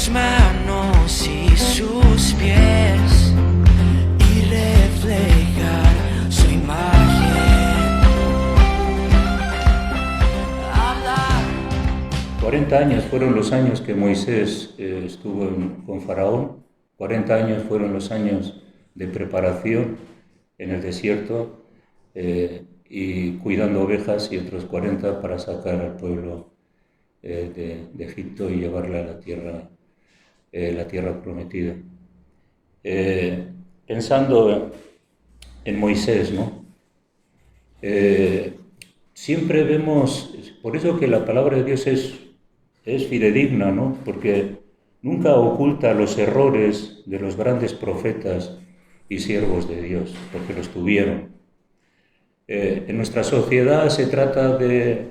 sus manos y sus pies y reflejar su imagen. Hablar. 40 años fueron los años que Moisés estuvo con Faraón. 40 años fueron los años de preparación en el desierto y cuidando ovejas, y otros 40 para sacar al pueblo de Egipto y llevarle a la tierra prometida. Pensando en Moisés, ¿no? Siempre vemos, por eso que la palabra de Dios es fidedigna, ¿no? Porque nunca oculta los errores de los grandes profetas y siervos de Dios, porque los tuvieron. En nuestra sociedad se trata de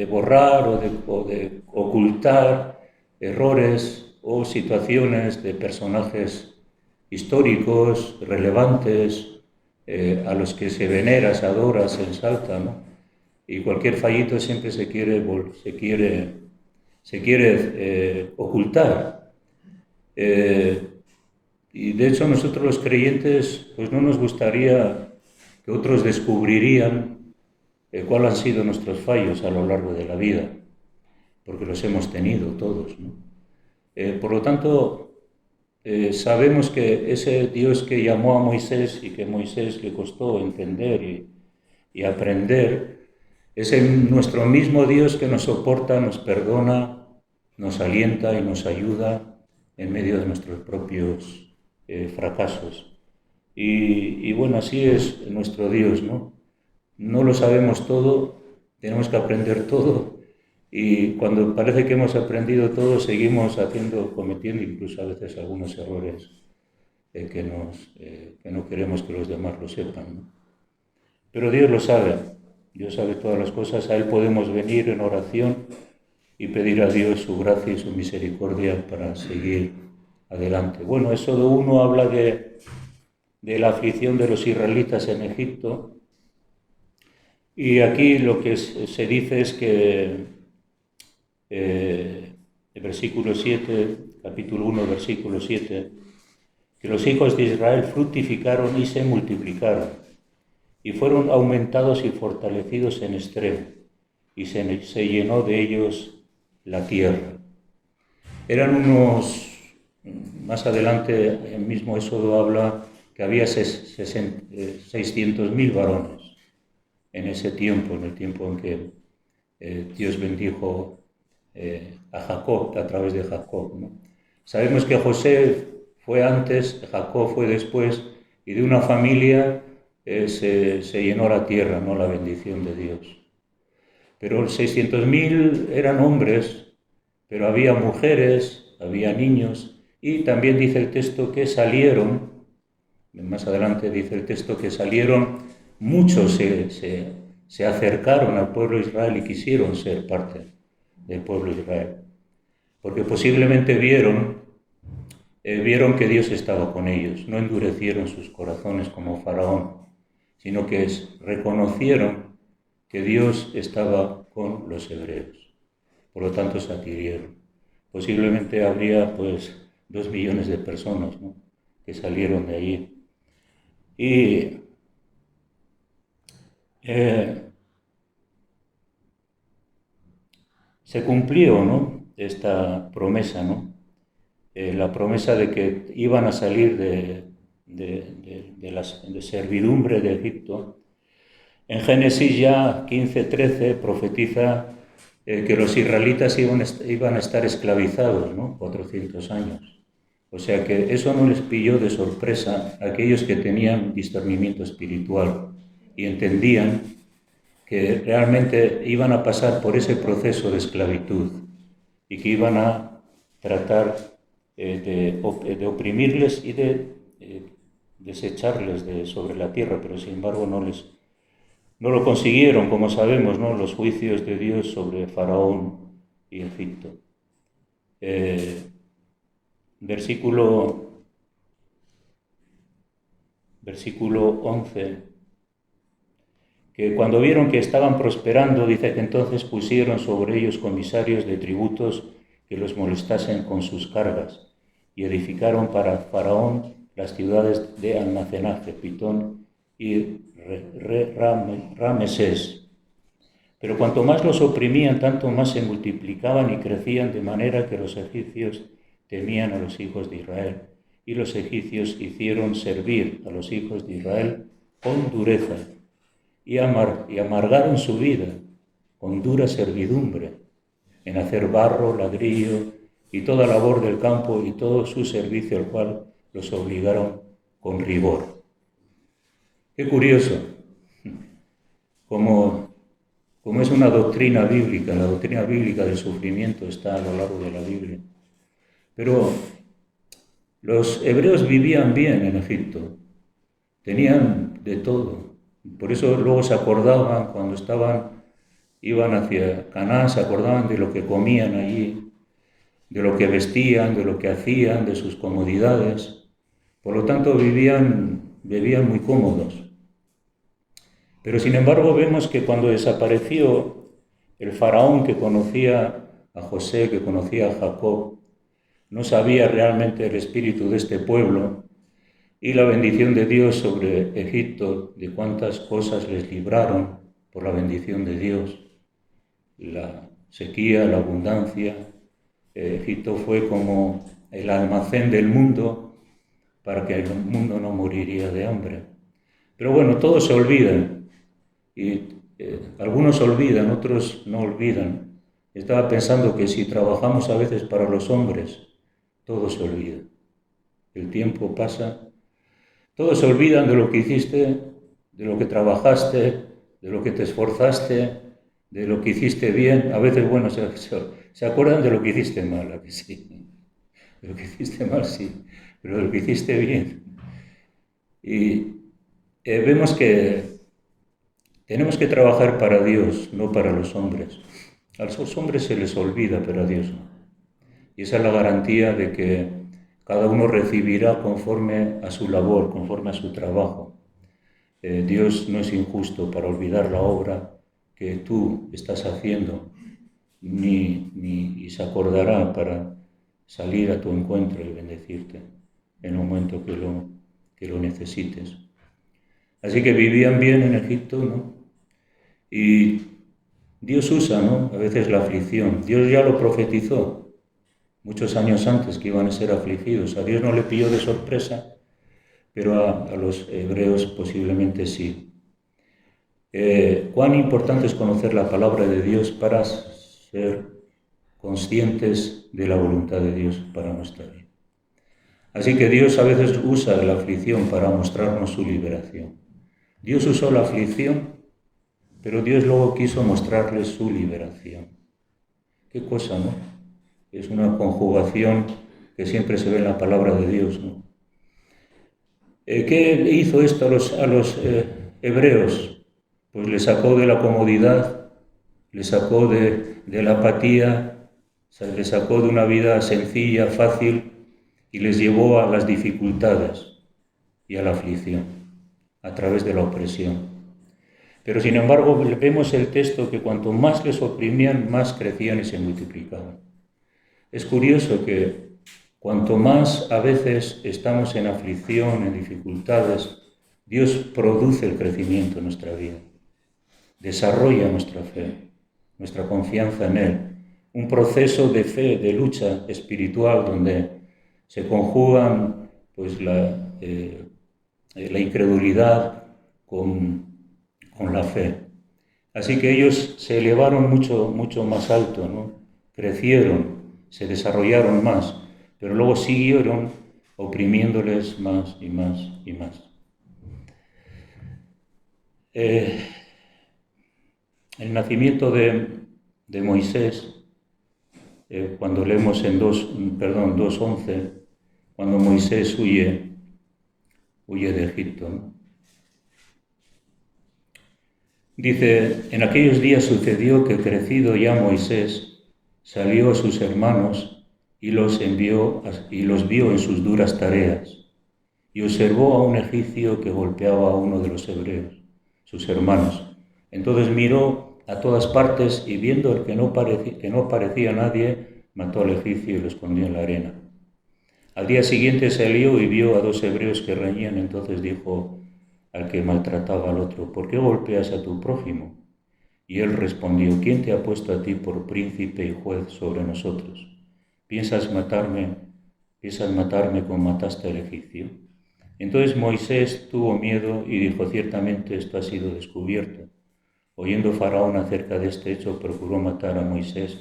borrar o de ocultar errores o situaciones de personajes históricos, relevantes, a los que se venera, se adora, se ensalza, ¿no? Y cualquier fallito siempre se quiere ocultar. Y de hecho nosotros los creyentes pues no nos gustaría que otros descubrirían cuáles han sido nuestros fallos a lo largo de la vida, porque los hemos tenido todos, ¿no? Por lo tanto, sabemos que ese Dios que llamó a Moisés y que a Moisés le costó entender y aprender, es nuestro mismo Dios que nos soporta, nos perdona, nos alienta y nos ayuda en medio de nuestros propios fracasos. Y bueno, así es nuestro Dios, ¿no? No lo sabemos todo, tenemos que aprender todo, y cuando parece que hemos aprendido todo, seguimos cometiendo incluso a veces algunos errores que no queremos que los demás lo sepan, ¿no? Pero Dios lo sabe, Dios sabe todas las cosas, a Él podemos venir en oración y pedir a Dios su gracia y su misericordia para seguir adelante. Bueno, Éxodo 1 habla de la aflicción de los israelitas en Egipto, y aquí lo que se dice es que el versículo 7, capítulo 1, versículo 7, que los hijos de Israel fructificaron y se multiplicaron, y fueron aumentados y fortalecidos en extremo, y se llenó de ellos la tierra. Eran más adelante el mismo Éxodo habla que había 600.000 varones en ese tiempo, en el tiempo en que Dios bendijo a Jacob, a través de Jacob, ¿no? Sabemos que José fue antes, Jacob fue después, y de una familia se llenó la tierra, no la bendición de Dios. Pero 600.000 eran hombres, pero había mujeres, había niños, y también dice el texto que salieron, más adelante dice el texto que salieron, muchos se acercaron al pueblo de Israel y quisieron ser parte del pueblo de Israel, porque posiblemente vieron que Dios estaba con ellos, no endurecieron sus corazones como Faraón, sino que reconocieron que Dios estaba con los hebreos, por lo tanto se adhirieron. Posiblemente habría 2 millones de personas, ¿no?, que salieron de allí. Y se cumplió, ¿no?, esta promesa, ¿no? La promesa de que iban a salir de servidumbre de Egipto. En Génesis ya 15:13 profetiza que los israelitas iban a estar esclavizados, ¿no?, 400 años. O sea que eso no les pilló de sorpresa a aquellos que tenían discernimiento espiritual y entendían que realmente iban a pasar por ese proceso de esclavitud y que iban a tratar de oprimirles y de desecharles sobre la tierra, pero sin embargo no lo consiguieron, como sabemos, ¿no?, los juicios de Dios sobre Faraón y Egipto. Versículo 11, que cuando vieron que estaban prosperando, dice que entonces pusieron sobre ellos comisarios de tributos que los molestasen con sus cargas, y edificaron para Faraón las ciudades de almacenaje, Pitón y Ramesés. Pero cuanto más los oprimían, tanto más se multiplicaban y crecían, de manera que los egipcios temían a los hijos de Israel. Y los egipcios hicieron servir a los hijos de Israel con dureza, y amargaron su vida con dura servidumbre, en hacer barro, ladrillo y toda labor del campo y todo su servicio, al cual los obligaron con rigor. Qué curioso, como es una doctrina bíblica, la doctrina bíblica del sufrimiento está a lo largo de la Biblia. Pero los hebreos vivían bien en Egipto, tenían de todo. Por eso luego se acordaban cuando iban hacia Canaán, se acordaban de lo que comían allí, de lo que vestían, de lo que hacían, de sus comodidades. Por lo tanto, vivían muy cómodos. Pero sin embargo vemos que cuando desapareció el faraón que conocía a José, que conocía a Jacob, no sabía realmente el espíritu de este pueblo y la bendición de Dios sobre Egipto, de cuántas cosas les libraron por la bendición de Dios, la sequía, la abundancia. Egipto fue como el almacén del mundo para que el mundo no moriría de hambre. Pero bueno, todos se olvidan, y algunos olvidan, otros no olvidan. Estaba pensando que si trabajamos a veces para los hombres, todo se olvida. El tiempo pasa, todos se olvidan de lo que hiciste, de lo que trabajaste, de lo que te esforzaste, de lo que hiciste bien. A veces, bueno, se acuerdan de lo que hiciste mal, ¿a que sí? De lo que hiciste mal, sí, pero de lo que hiciste bien. Y vemos que tenemos que trabajar para Dios, no para los hombres. A los hombres se les olvida, pero a Dios no. Y esa es la garantía de que cada uno recibirá conforme a su labor, conforme a su trabajo. Dios no es injusto para olvidar la obra que tú estás haciendo, ni se acordará para salir a tu encuentro y bendecirte en el momento que lo necesites. Así que vivían bien en Egipto, ¿no? Y Dios usa, ¿no?, a veces la aflicción. Dios ya lo profetizó muchos años antes que iban a ser afligidos. A Dios no le pilló de sorpresa, pero a los hebreos posiblemente sí. Cuán importante es conocer la palabra de Dios para ser conscientes de la voluntad de Dios para nuestra vida. Así que Dios a veces usa la aflicción para mostrarnos su liberación. Dios usó la aflicción, pero Dios luego quiso mostrarles su liberación. Qué cosa, ¿no? Es una conjugación que siempre se ve en la palabra de Dios, ¿no? ¿Qué hizo esto a los hebreos? Pues les sacó de la comodidad, les sacó de la apatía, les sacó de una vida sencilla, fácil, y les llevó a las dificultades y a la aflicción, a través de la opresión. Pero sin embargo vemos el texto que cuanto más les oprimían, más crecían y se multiplicaban. Es curioso que cuanto más a veces estamos en aflicción, en dificultades, Dios produce el crecimiento en nuestra vida, desarrolla nuestra fe, nuestra confianza en Él, un proceso de fe, de lucha espiritual donde se conjugan pues la incredulidad con la fe. Así que ellos se elevaron mucho más alto, ¿no? Crecieron, se desarrollaron más, pero luego siguieron oprimiéndoles más y más y más. El nacimiento de Moisés, cuando leemos en 2:11, cuando Moisés huye de Egipto, ¿no? Dice: en aquellos días sucedió que, crecido ya Moisés, salió a sus hermanos y los vio en sus duras tareas, y observó a un egipcio que golpeaba a uno de los hebreos, sus hermanos. Entonces miró a todas partes y, viendo que no parecía nadie, mató al egipcio y lo escondió en la arena. Al día siguiente salió y vio a 2 hebreos que reñían. Entonces dijo al que maltrataba al otro: ¿por qué golpeas a tu prójimo? Y él respondió: ¿quién te ha puesto a ti por príncipe y juez sobre nosotros? ¿Piensas matarme como mataste al egipcio? Entonces Moisés tuvo miedo y dijo: ciertamente esto ha sido descubierto. Oyendo Faraón acerca de este hecho, procuró matar a Moisés.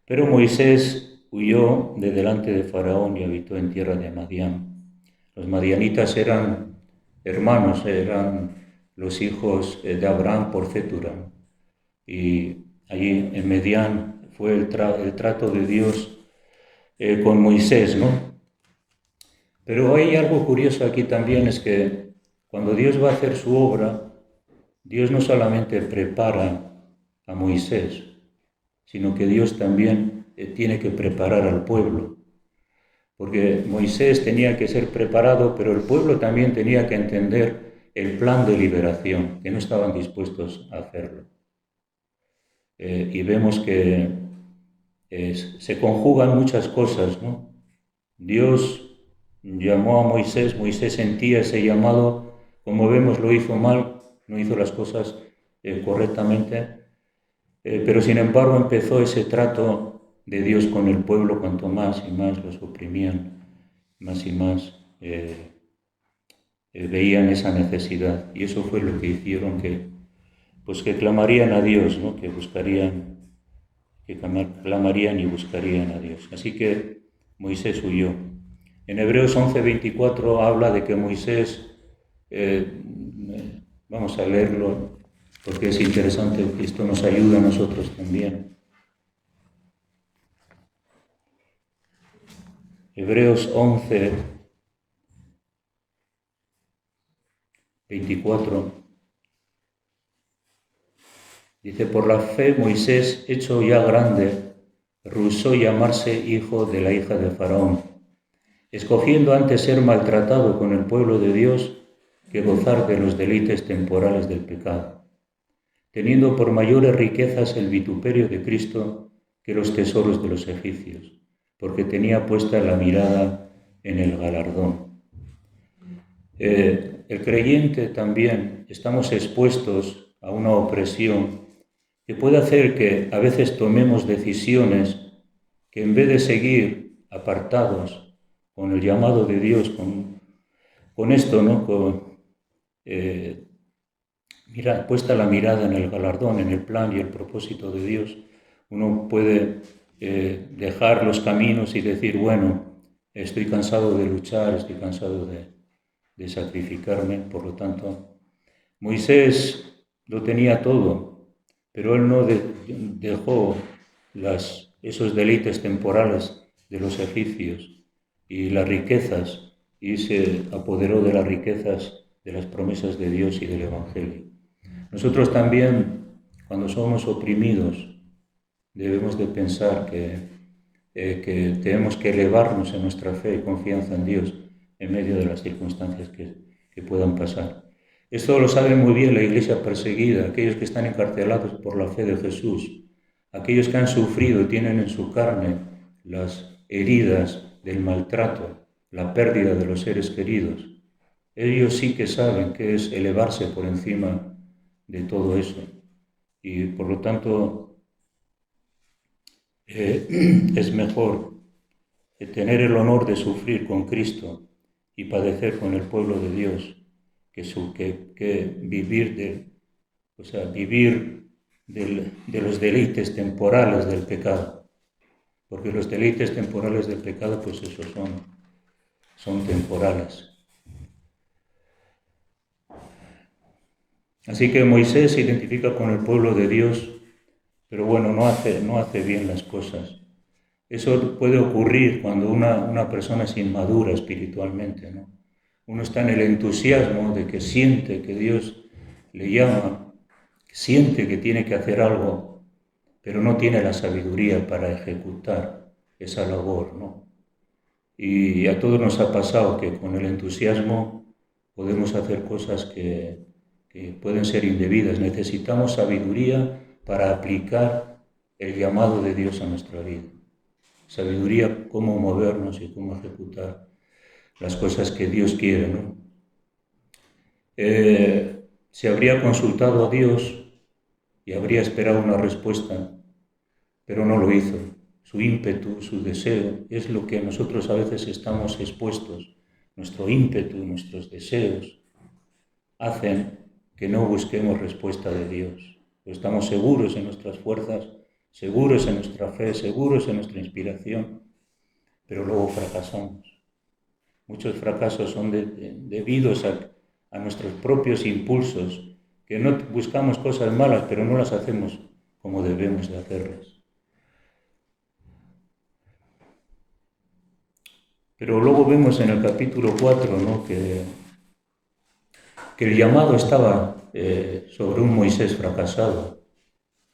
Pero Moisés huyó de delante de Faraón y habitó en tierra de Madián. Los madianitas eran hermanos, eran los hijos de Abraham por Cetura. Y allí en Madián fue el trato de Dios con Moisés, ¿no? Pero hay algo curioso aquí también, es que cuando Dios va a hacer su obra, Dios no solamente prepara a Moisés, sino que Dios también tiene que preparar al pueblo. Porque Moisés tenía que ser preparado, pero el pueblo también tenía que entender el plan de liberación, que no estaban dispuestos a hacerlo. Y vemos que se conjugan muchas cosas, ¿no? Dios llamó a Moisés, Moisés sentía ese llamado, como vemos lo hizo mal, no hizo las cosas correctamente, pero sin embargo empezó ese trato de Dios con el pueblo. Cuanto más y más los oprimían, más y más veían esa necesidad, y eso fue lo que hicieron que clamarían a Dios, ¿no? que clamarían y buscarían a Dios. Así que Moisés huyó. En Hebreos 11:24 habla de que Moisés, vamos a leerlo porque es interesante, que esto nos ayuda a nosotros también. Hebreos 11:24 dice: por la fe Moisés, hecho ya grande, rehusó llamarse hijo de la hija de Faraón, escogiendo antes ser maltratado con el pueblo de Dios que gozar de los deleites temporales del pecado, teniendo por mayores riquezas el vituperio de Cristo que los tesoros de los egipcios, porque tenía puesta la mirada en el galardón. El creyente también estamos expuestos a una opresión que puede hacer que a veces tomemos decisiones que, en vez de seguir apartados con el llamado de Dios, con esto, ¿no? Puesta la mirada en el galardón, en el plan y el propósito de Dios, uno puede dejar los caminos y decir: bueno, estoy cansado de luchar, estoy cansado de sacrificarme. Por lo tanto, Moisés lo tenía todo, pero él no dejó esos deleites temporales de los egipcios y las riquezas, y se apoderó de las riquezas de las promesas de Dios y del Evangelio. Nosotros también, cuando somos oprimidos, debemos de pensar que tenemos que elevarnos en nuestra fe y confianza en Dios en medio de las circunstancias que puedan pasar. Esto lo sabe muy bien la iglesia perseguida, aquellos que están encarcelados por la fe de Jesús, aquellos que han sufrido y tienen en su carne las heridas del maltrato, la pérdida de los seres queridos. Ellos sí que saben qué es elevarse por encima de todo eso. Y por lo tanto, es mejor tener el honor de sufrir con Cristo y padecer con el pueblo de Dios que vivir de los deleites temporales del pecado. Porque los deleites temporales del pecado, pues esos son temporales. Así que Moisés se identifica con el pueblo de Dios, pero bueno, no hace bien las cosas. Eso puede ocurrir cuando una persona es inmadura espiritualmente, ¿no? Uno está en el entusiasmo de que siente que Dios le llama, siente que tiene que hacer algo, pero no tiene la sabiduría para ejecutar esa labor, ¿no? Y a todos nos ha pasado que con el entusiasmo podemos hacer cosas que pueden ser indebidas. Necesitamos sabiduría para aplicar el llamado de Dios a nuestra vida. sabiduría cómo movernos y cómo ejecutar las cosas que Dios quiere, ¿no? Se habría consultado a Dios y habría esperado una respuesta, pero no lo hizo. Su ímpetu, su deseo, es lo que nosotros a veces estamos expuestos. Nuestro ímpetu, nuestros deseos, hacen que no busquemos respuesta de Dios. Estamos seguros en nuestras fuerzas, seguros en nuestra fe, seguros en nuestra inspiración, pero luego fracasamos. Muchos fracasos son debidos a nuestros propios impulsos, que no buscamos cosas malas, pero no las hacemos como debemos de hacerlas. Pero luego vemos en el capítulo 4, ¿no?, que el llamado estaba sobre un Moisés fracasado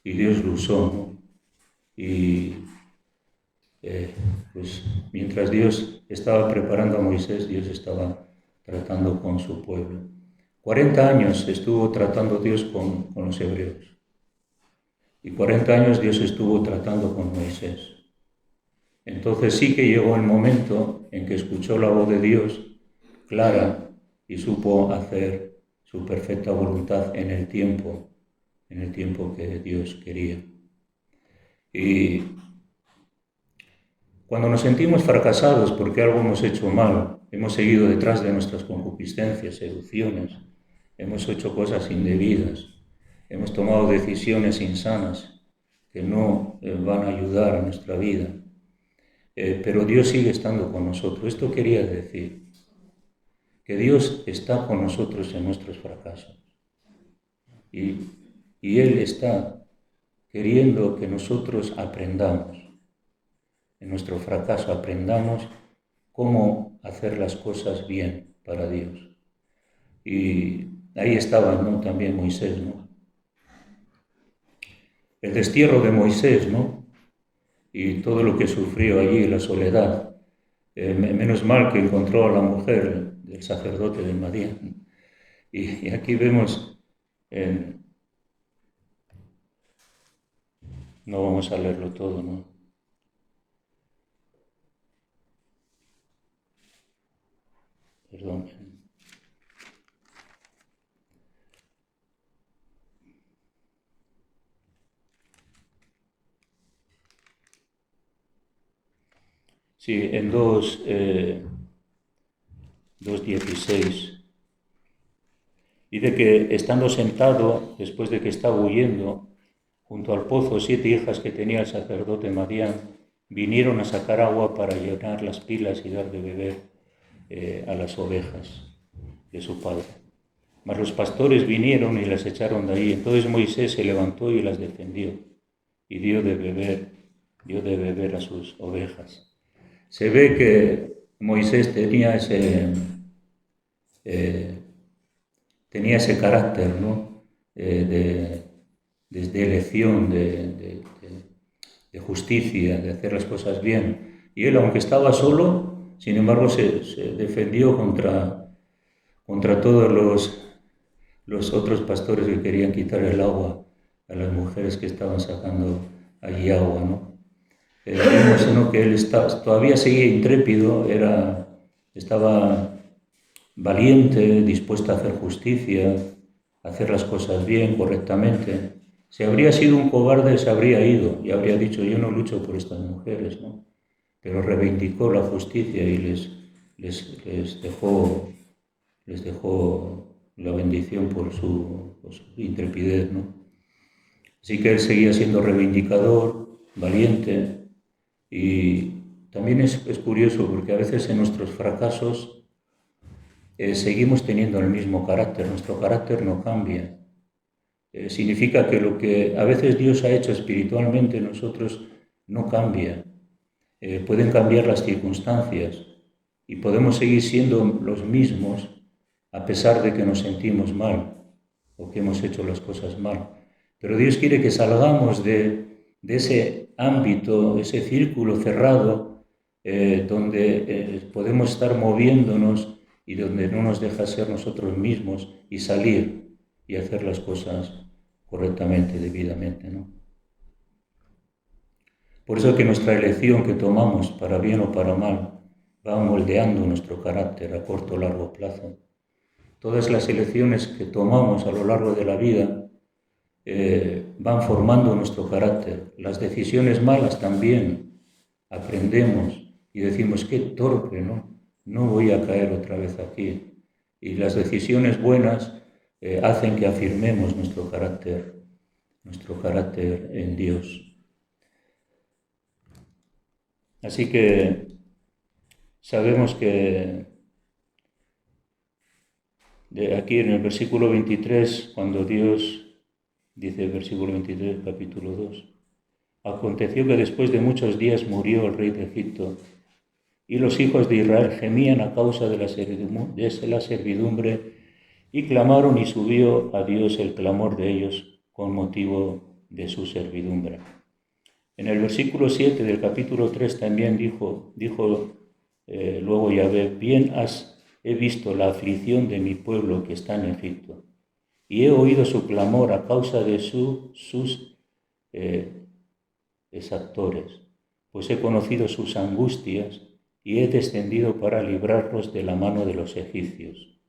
y Dios lo usó, ¿no? Y pues mientras Dios estaba preparando a Moisés, Dios estaba tratando con su pueblo. 40 años estuvo tratando Dios con los hebreos. Y 40 años Dios estuvo tratando con Moisés. Entonces sí que llegó el momento en que escuchó la voz de Dios clara y supo hacer su perfecta voluntad en el tiempo que Dios quería. Y cuando nos sentimos fracasados porque algo hemos hecho mal, hemos seguido detrás de nuestras concupiscencias, seducciones, hemos hecho cosas indebidas, hemos tomado decisiones insanas que no van a ayudar a nuestra vida, pero Dios sigue estando con nosotros. Esto quería decir que Dios está con nosotros en nuestros fracasos y Él está queriendo que nosotros aprendamos. En nuestro fracaso aprendamos cómo hacer las cosas bien para Dios. Y ahí estaba, ¿no?, también Moisés, ¿no? El destierro de Moisés, ¿no?, y todo lo que sufrió allí, la soledad. Menos mal que encontró a la mujer del sacerdote de Madián. Y aquí vemos, no vamos a leerlo todo, ¿no? Perdón. Sí, en 2:16. Dice que estando sentado, después de que estaba huyendo, junto al pozo, 7 hijas que tenía el sacerdote Madián vinieron a sacar agua para llenar las pilas y dar de beber a las ovejas de su padre. Mas los pastores vinieron y las echaron de ahí. Entonces Moisés se levantó y las defendió y dio de beber a sus ovejas. Se ve que Moisés tenía ese carácter, ¿no?, de elección, de justicia, de hacer las cosas bien. Y él, aunque estaba solo, sin embargo, se defendió contra todos los otros pastores que querían quitar el agua a las mujeres que estaban sacando allí agua, ¿no? Vemos, ¿no?, que él todavía seguía intrépido, estaba valiente, dispuesto a hacer justicia, a hacer las cosas bien, correctamente. Si habría sido un cobarde, se habría ido y habría dicho: yo no lucho por estas mujeres, ¿no? Pero reivindicó la justicia y les dejó la bendición por su intrepidez, ¿no? Así que él seguía siendo reivindicador, valiente. Y también es curioso porque a veces en nuestros fracasos seguimos teniendo el mismo carácter, nuestro carácter no cambia. Significa que lo que a veces Dios ha hecho espiritualmente en nosotros no cambia. Pueden cambiar las circunstancias y podemos seguir siendo los mismos a pesar de que nos sentimos mal o que hemos hecho las cosas mal. Pero Dios quiere que salgamos de ese ámbito, ese círculo cerrado, donde podemos estar moviéndonos y donde no nos deja ser nosotros mismos, y salir y hacer las cosas correctamente, debidamente, ¿no? Por eso que nuestra elección que tomamos, para bien o para mal, va moldeando nuestro carácter a corto o largo plazo. Todas las elecciones que tomamos a lo largo de la vida van formando nuestro carácter. Las decisiones malas también. Aprendemos y decimos, qué torpe, ¿no? No voy a caer otra vez aquí. Y las decisiones buenas hacen que afirmemos nuestro carácter en Dios. Así que sabemos que aquí en el versículo 23, cuando Dios dice, versículo 23, capítulo 2, aconteció que después de muchos días murió el rey de Egipto, y los hijos de Israel gemían a causa de la servidumbre, y clamaron, y subió a Dios el clamor de ellos con motivo de su servidumbre. En el versículo 7 del capítulo 3 también dijo luego Yahvé, bien he visto la aflicción de mi pueblo que está en Egipto, y he oído su clamor a causa de sus exactores, pues he conocido sus angustias y he descendido para librarlos de la mano de los egipcios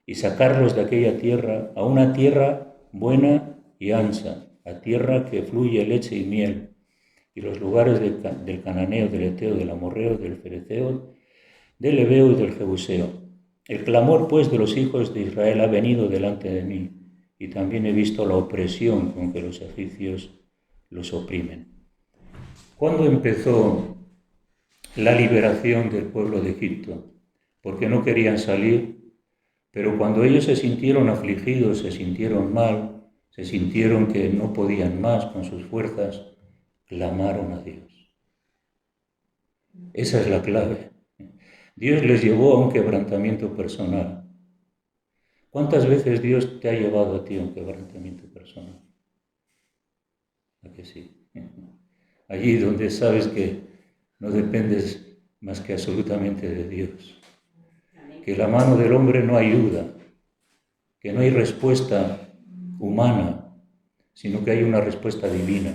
y sacarlos de aquella tierra a una tierra buena y ancha, a tierra que fluye leche y miel, y los lugares del cananeo, del eteo, del amorreo, del fereceo, del heveo y del jebuseo. El clamor, pues, de los hijos de Israel ha venido delante de mí, y también he visto la opresión con que los egipcios los oprimen. ¿Cuándo empezó la liberación del pueblo de Egipto? Porque no querían salir, pero cuando ellos se sintieron afligidos, se sintieron mal, se sintieron que no podían más con sus fuerzas, clamaron a Dios. Esa es la clave. Dios les llevó a un quebrantamiento personal. ¿Cuántas veces Dios te ha llevado a ti a un quebrantamiento personal? ¿A que sí? Allí donde sabes que no dependes más que absolutamente de Dios. Que la mano del hombre no ayuda, que no hay respuesta humana, sino que hay una respuesta divina.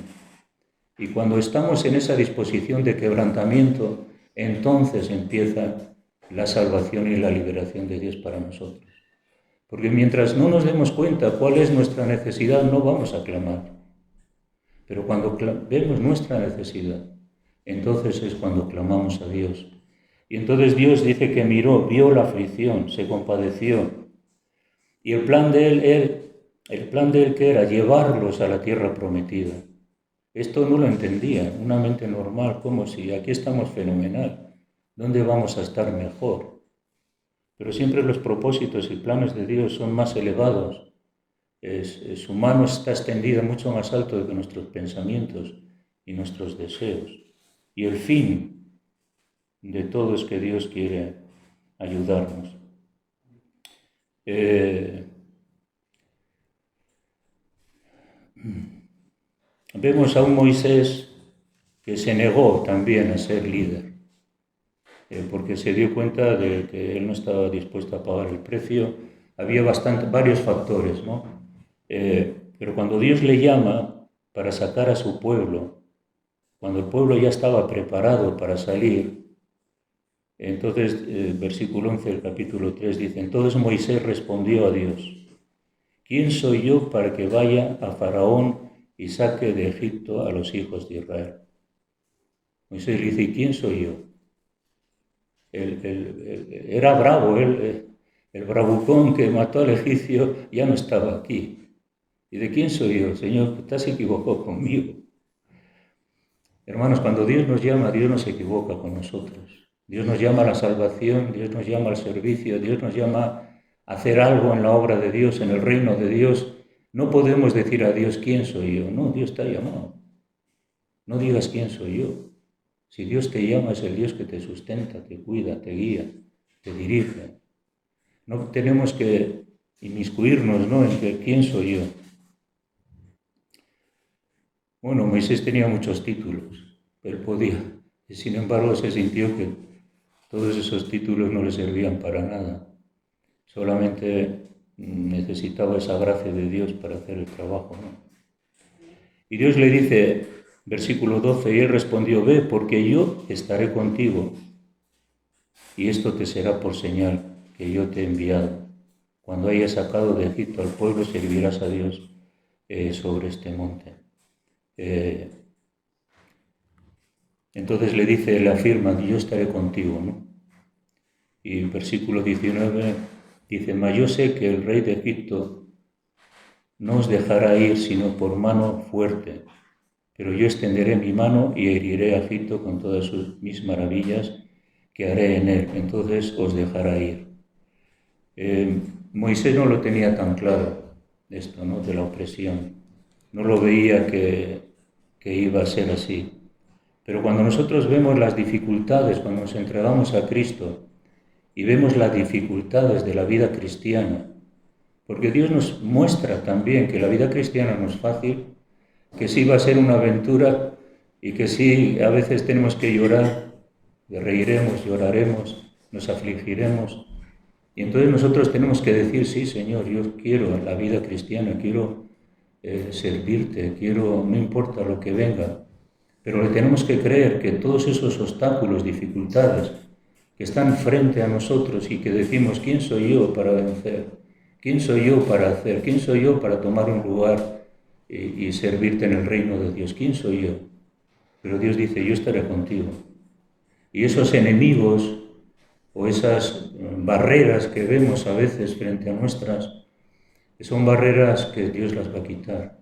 Y cuando estamos en esa disposición de quebrantamiento, entonces empieza la salvación y la liberación de Dios para nosotros. Porque mientras no nos demos cuenta cuál es nuestra necesidad, no vamos a clamar. Pero cuando vemos nuestra necesidad, entonces es cuando clamamos a Dios. Y entonces Dios dice que vio la aflicción, se compadeció. Y el plan de él que era llevarlos a la tierra prometida. Esto no lo entendía, una mente normal, como si aquí estamos fenomenal, ¿dónde vamos a estar mejor? Pero siempre los propósitos y planes de Dios son más elevados. Su mano está extendida mucho más alto que nuestros pensamientos y nuestros deseos. Y el fin de todo es que Dios quiere ayudarnos. Vemos a un Moisés que se negó también a ser líder, porque se dio cuenta de que él no estaba dispuesto a pagar el precio. Había varios factores, ¿no? Pero cuando Dios le llama para sacar a su pueblo, cuando el pueblo ya estaba preparado para salir, entonces versículo 11 del capítulo 3 dice, entonces Moisés respondió a Dios, ¿quién soy yo para que vaya a Faraón y saque de Egipto a los hijos de Israel? Moisés le dice, ¿y quién soy yo? Era bravo, el bravucón que mató al egipcio ya no estaba aquí. ¿Y de quién soy yo? Señor, te has equivocado conmigo. Hermanos, cuando Dios nos llama, Dios no se equivoca con nosotros. Dios nos llama a la salvación, Dios nos llama al servicio, Dios nos llama a hacer algo en la obra de Dios, en el reino de Dios. No podemos decir a Dios, ¿quién soy yo? No, Dios te ha llamado. No digas quién soy yo. Si Dios te llama, es el Dios que te sustenta, te cuida, te guía, te dirige. No tenemos que inmiscuirnos, ¿no?, en que quién soy yo. Bueno, Moisés tenía muchos títulos, él podía. Y sin embargo, se sintió que todos esos títulos no le servían para nada. Solamente necesitaba esa gracia de Dios para hacer el trabajo, ¿no? Y Dios le dice, Versículo 12, y él respondió, ve, porque yo estaré contigo, y esto te será por señal que yo te he enviado. Cuando hayas sacado de Egipto al pueblo, servirás a Dios sobre este monte. Entonces le dice, le afirma, yo estaré contigo, ¿no? Y versículo 19 dice, mas yo sé que el rey de Egipto no os dejará ir sino por mano fuerte, pero yo extenderé mi mano y heriré a Egipto con todas mis maravillas que haré en él, entonces os dejará ir. Moisés no lo tenía tan claro, esto, ¿no?, de la opresión. No lo veía que iba a ser así. Pero cuando nosotros vemos las dificultades, cuando nos entregamos a Cristo y vemos las dificultades de la vida cristiana, porque Dios nos muestra también que la vida cristiana no es fácil, que sí va a ser una aventura y que sí a veces tenemos que llorar, reiremos, lloraremos, nos afligiremos. Y entonces nosotros tenemos que decir, sí, Señor, yo quiero la vida cristiana, quiero servirte, quiero, no importa lo que venga, pero le tenemos que creer que todos esos obstáculos, dificultades que están frente a nosotros y que decimos, ¿quién soy yo para vencer? ¿Quién soy yo para hacer? ¿Quién soy yo para tomar un lugar y servirte en el reino de Dios? ¿Quién soy yo? Pero Dios dice, yo estaré contigo. Y esos enemigos o esas barreras que vemos a veces frente a nuestras, son barreras que Dios las va a quitar,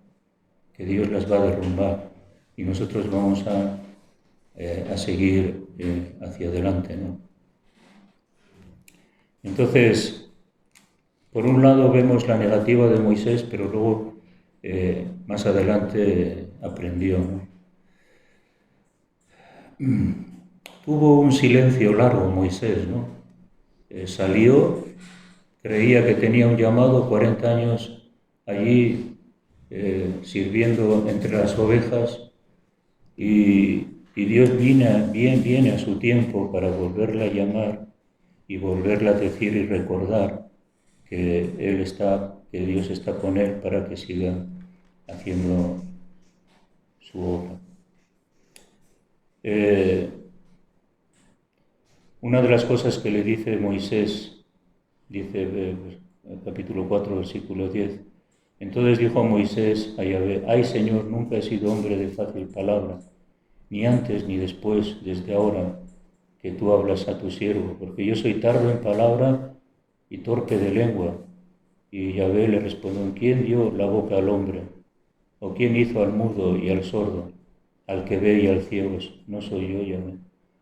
que Dios las va a derrumbar y nosotros vamos a seguir hacia adelante, ¿no? Entonces, por un lado vemos la negativa de Moisés, pero luego más adelante aprendió, ¿no? Tuvo un silencio largo Moisés, ¿no? Salió, creía que tenía un llamado, 40 años allí sirviendo entre las ovejas, y Dios viene a su tiempo para volverla a llamar y volverla a decir y recordar que Dios está con él para que siga haciendo su obra. Una de las cosas que le dice Moisés, dice capítulo 4, versículo 10, entonces dijo Moisés a Yahvé, ay Señor, nunca he sido hombre de fácil palabra, ni antes ni después, desde ahora que tú hablas a tu siervo, porque yo soy tardo en palabra y torpe de lengua. Y Yahvé le respondió, ¿quién dio la boca al hombre? ¿O quién hizo al mudo y al sordo, al que ve y al ciego? No soy yo, Yahvé.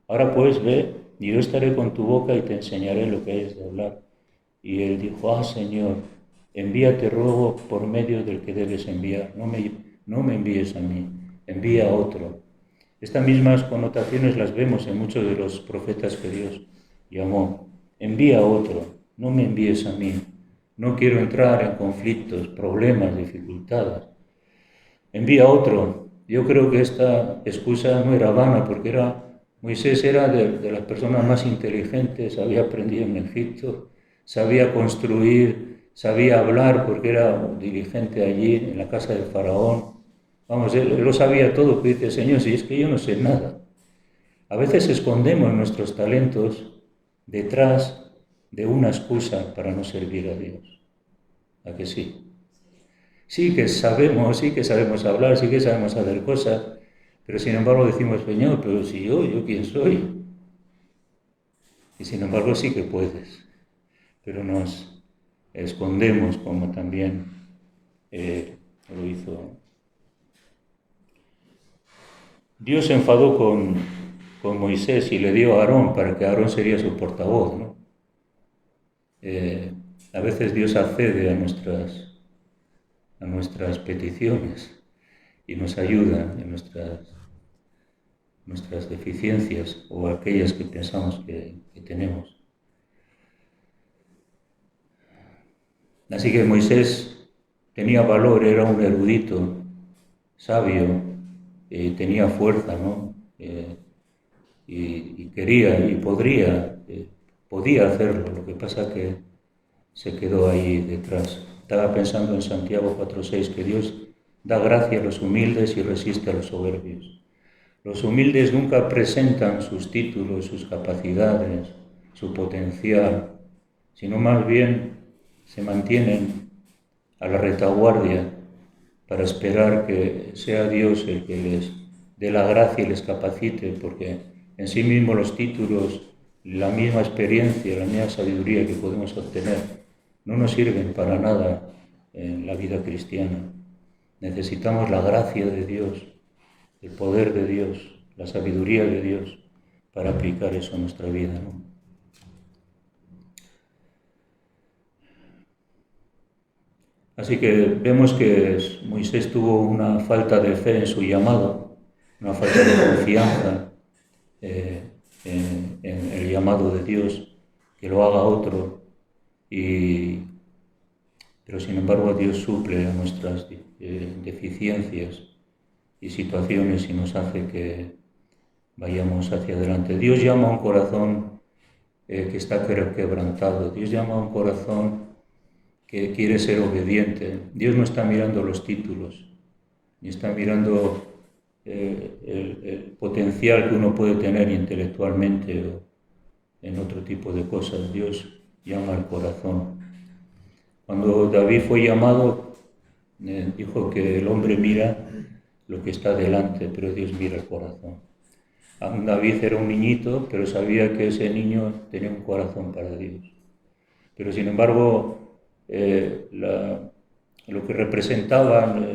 Ahora pues ve, y yo estaré con tu boca y te enseñaré lo que hayas de hablar. Y él dijo, Señor, envíate ruego por medio del que debes enviar. No me envíes a mí, envía a otro. Estas mismas connotaciones las vemos en muchos de los profetas que Dios llamó. Envía a otro, no me envíes a mí. No quiero entrar en conflictos, problemas, dificultades. Envía a otro. Yo creo que esta excusa no era vana, porque Moisés era de las personas más inteligentes, había aprendido en Egipto, sabía construir, sabía hablar, porque era dirigente allí en la casa del faraón. Vamos, él lo sabía todo, pero dice, Señor, si es que yo no sé nada. A veces escondemos nuestros talentos detrás de una excusa para no servir a Dios. ¿A que sí? Sí que sabemos hablar, sí que sabemos hacer cosas, pero sin embargo decimos, Señor, pero si yo quién soy. Y sin embargo sí que puedes, pero nos escondemos como también lo hizo. Dios se enfadó con Moisés y le dio a Aarón para que Aarón sería su portavoz, ¿no? A veces Dios accede a nuestras peticiones y nos ayuda en nuestras deficiencias o aquellas que pensamos que tenemos. Así que Moisés tenía valor, era un erudito, sabio, tenía fuerza, ¿no? Y quería y podía hacerlo, lo que pasa que se quedó ahí detrás. Estaba pensando en Santiago 4:6, que Dios da gracia a los humildes y resiste a los soberbios. Los humildes nunca presentan sus títulos, sus capacidades, su potencial, sino más bien se mantienen a la retaguardia para esperar que sea Dios el que les dé la gracia y les capacite, porque en sí mismos los títulos, la misma experiencia, la misma sabiduría que podemos obtener, no nos sirven para nada en la vida cristiana. Necesitamos la gracia de Dios, el poder de Dios, la sabiduría de Dios para aplicar eso a nuestra vida, ¿no? Así que vemos que Moisés tuvo una falta de fe en su llamado, una falta de confianza en el llamado de Dios, que lo haga otro, pero sin embargo Dios suple a nuestras deficiencias y situaciones y nos hace que vayamos hacia adelante. Dios llama a un corazón que está quebrantado, Dios llama a un corazón que quiere ser obediente. Dios no está mirando los títulos, ni está mirando el potencial que uno puede tener intelectualmente o en otro tipo de cosas. Dios llama al corazón. Cuando David fue llamado, dijo que el hombre mira lo que está delante, pero Dios mira el corazón. Aún David era un niñito, pero sabía que ese niño tenía un corazón para Dios. Pero sin embargo, lo que representaban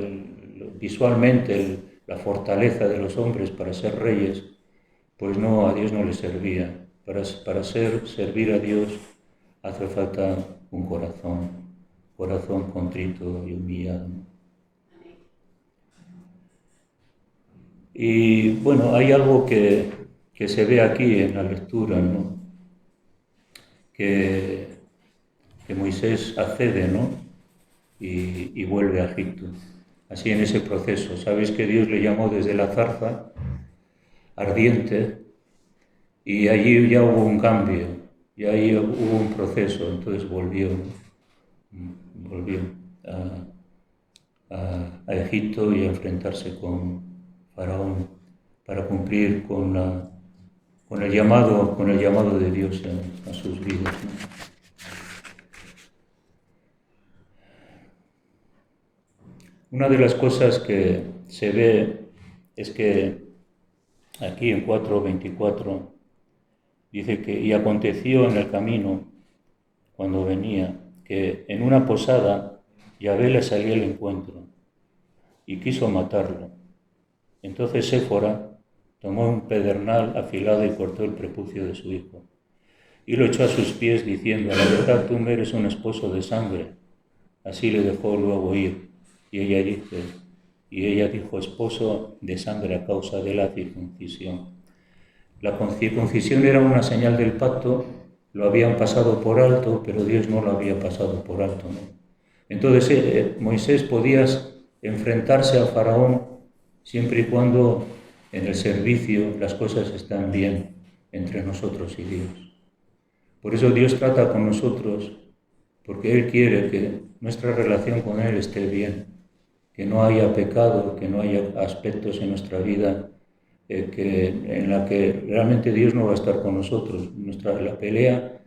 visualmente la fortaleza de los hombres para ser reyes, pues no, a Dios no le servía. Para servir a Dios hace falta un corazón contrito y humillado. Y bueno, hay algo que se ve aquí en la lectura, ¿no? Que Moisés accede, ¿no? Y vuelve a Egipto. Así en ese proceso. Sabéis que Dios le llamó desde la zarza ardiente y allí ya hubo un cambio, y ahí hubo un proceso. Entonces volvió a Egipto y a enfrentarse con Faraón para cumplir con el llamado de Dios a sus vidas, ¿no? Una de las cosas que se ve es que aquí en 4:24 dice que y aconteció en el camino cuando venía que en una posada Yahvé le salió al encuentro y quiso matarlo. Entonces Séfora tomó un pedernal afilado y cortó el prepucio de su hijo y lo echó a sus pies diciendo: a la verdad tú me eres un esposo de sangre. Así le dejó luego ir. Y ella dijo: esposo de sangre a causa de la circuncisión. La circuncisión era una señal del pacto, lo habían pasado por alto, pero Dios no lo había pasado por alto, ¿no? Entonces Moisés podía enfrentarse a Faraón siempre y cuando en el servicio las cosas están bien entre nosotros y Dios. Por eso Dios trata con nosotros, porque Él quiere que nuestra relación con Él esté bien, que no haya pecado, que no haya aspectos en nuestra vida en la que realmente Dios no va a estar con nosotros. La pelea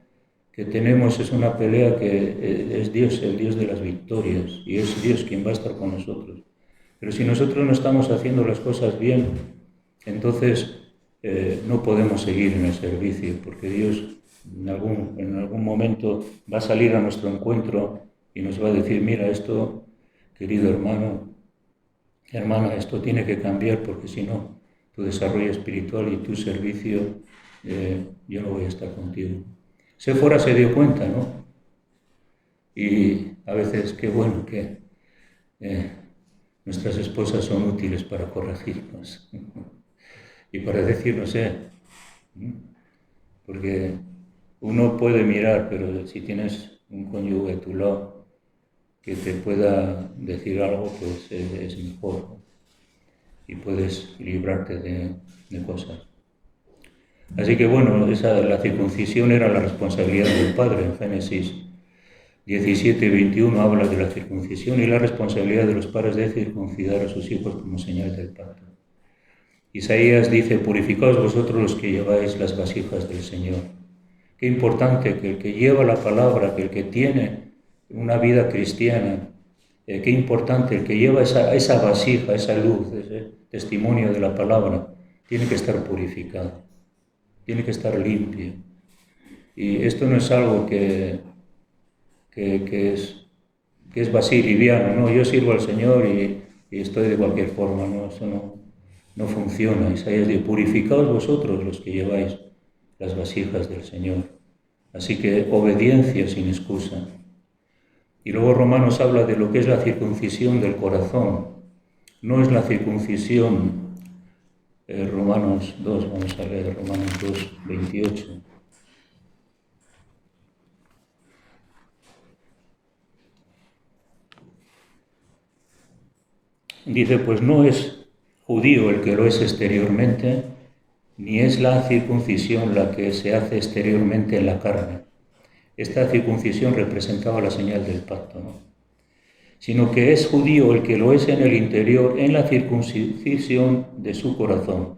que tenemos es una pelea que es Dios, el Dios de las victorias, y es Dios quien va a estar con nosotros. Pero si nosotros no estamos haciendo las cosas bien, entonces no podemos seguir en el servicio, porque Dios en algún momento va a salir a nuestro encuentro y nos va a decir: mira, esto, querido hermano, hermana, esto tiene que cambiar, porque si no, tu desarrollo espiritual y tu servicio, yo no voy a estar contigo. Séfora se dio cuenta, ¿no? Y a veces qué bueno que nuestras esposas son útiles para corregirnos y para decirnos, porque uno puede mirar, pero si tienes un cónyuge a tu lado que te pueda decir algo, pues es mejor, ¿no? Y puedes librarte de cosas. Así que bueno, la circuncisión era la responsabilidad del padre en Génesis 17 y 21 habla de la circuncisión y la responsabilidad de los padres de circuncidar a sus hijos como señal del pacto. Isaías dice, purificaos vosotros los que lleváis las vasijas del Señor. Qué importante que el que lleva la palabra, que el que tiene una vida cristiana, qué importante el que lleva esa vasija, esa luz, ese testimonio de la palabra, tiene que estar purificado, tiene que estar limpio. Y esto no es algo que es vacío, liviano, ¿no? Yo sirvo al Señor y estoy de cualquier forma, ¿no? Eso no funciona. Isaías dice, purificaos vosotros los que lleváis las vasijas del Señor. Así que obediencia sin excusa. Y luego Romanos habla de lo que es la circuncisión del corazón. No es la circuncisión, Romanos 2, vamos a leer Romanos 2, 28. Dice, pues no es judío el que lo es exteriormente, ni es la circuncisión la que se hace exteriormente en la carne. Esta circuncisión representaba la señal del pacto, ¿no? Sino que es judío el que lo es en el interior, en la circuncisión de su corazón,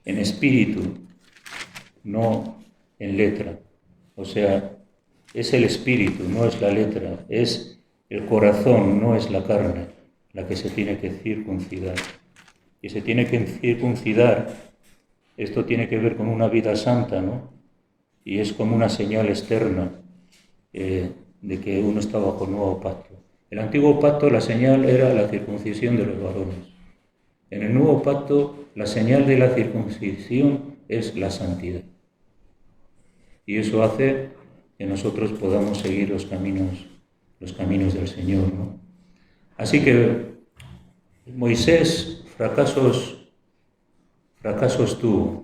en espíritu, no en letra. O sea, es el espíritu, no es la letra, es el corazón, no es la carne, la que se tiene que circuncidar. Y se tiene que circuncidar, esto tiene que ver con una vida santa, ¿no? Y es como una señal externa de que uno está bajo el nuevo pacto. El antiguo pacto, la señal era la circuncisión de los varones. En el nuevo pacto, la señal de la circuncisión es la santidad. Y eso hace que nosotros podamos seguir los caminos del Señor, ¿no? Así que Moisés fracasos tuvo,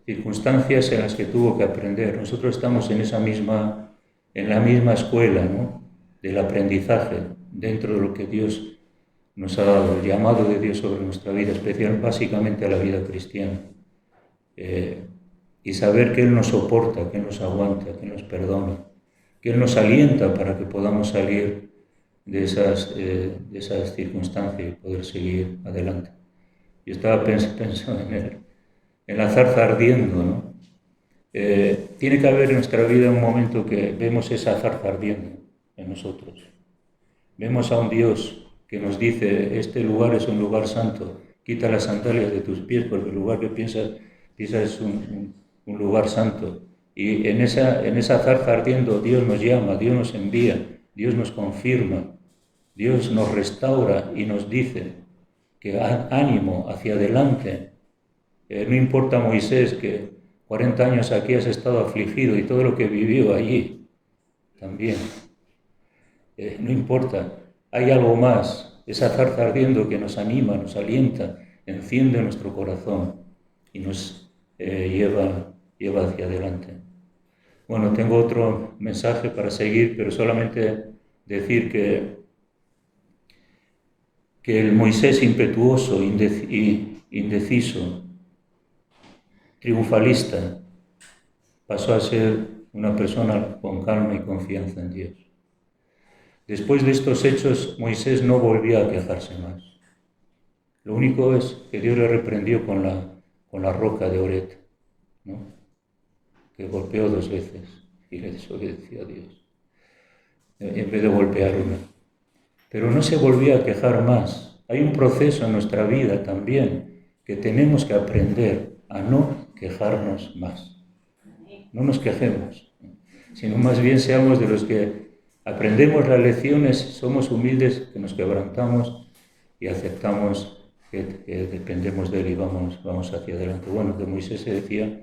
circunstancias en las que tuvo que aprender. Nosotros estamos en la misma escuela, ¿no?, del aprendizaje dentro de lo que Dios nos ha dado, el llamado de Dios sobre nuestra vida, básicamente a la vida cristiana. Y saber que Él nos soporta, que Él nos aguanta, que Él nos perdona, que Él nos alienta para que podamos salir de esas circunstancias y poder seguir adelante. Yo estaba pensando en la zarza ardiendo, ¿no? Tiene que haber en nuestra vida un momento que vemos esa zarza ardiendo en nosotros. Vemos a un Dios que nos dice, este lugar es un lugar santo, quita las sandalias de tus pies porque el lugar que pisas es un lugar santo. Y en esa zarza ardiendo Dios nos llama, Dios nos envía, Dios nos confirma, Dios nos restaura y nos dice que ánimo, hacia adelante. No importa Moisés que 40 años aquí has estado afligido y todo lo que vivió allí también. No importa, hay algo más, esa zarza ardiendo que nos anima, nos alienta, enciende nuestro corazón y nos lleva hacia adelante. Bueno, tengo otro mensaje para seguir, pero solamente decir que el Moisés impetuoso, indeciso, triunfalista, pasó a ser una persona con calma y confianza en Dios. Después de estos hechos, Moisés no volvió a quejarse más. Lo único es que Dios le reprendió con la roca de Oret, ¿no?, que golpeó 2 veces y le desobedeció a Dios, en vez de golpear una. Pero no se volvió a quejar más. Hay un proceso en nuestra vida también que tenemos que aprender a no quejarnos más. No nos quejemos, sino más bien seamos de los que aprendemos las lecciones, somos humildes, que nos quebrantamos y aceptamos que dependemos de Él y vamos hacia adelante. Bueno, de Moisés se decía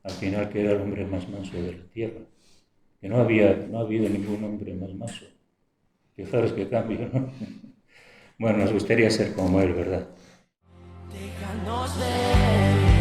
al final que era el hombre más manso de la tierra, que no ha habido ningún hombre más manso. Fijaros qué cambio, ¿no? Bueno, nos gustaría ser como Él, ¿verdad? Déjanos ver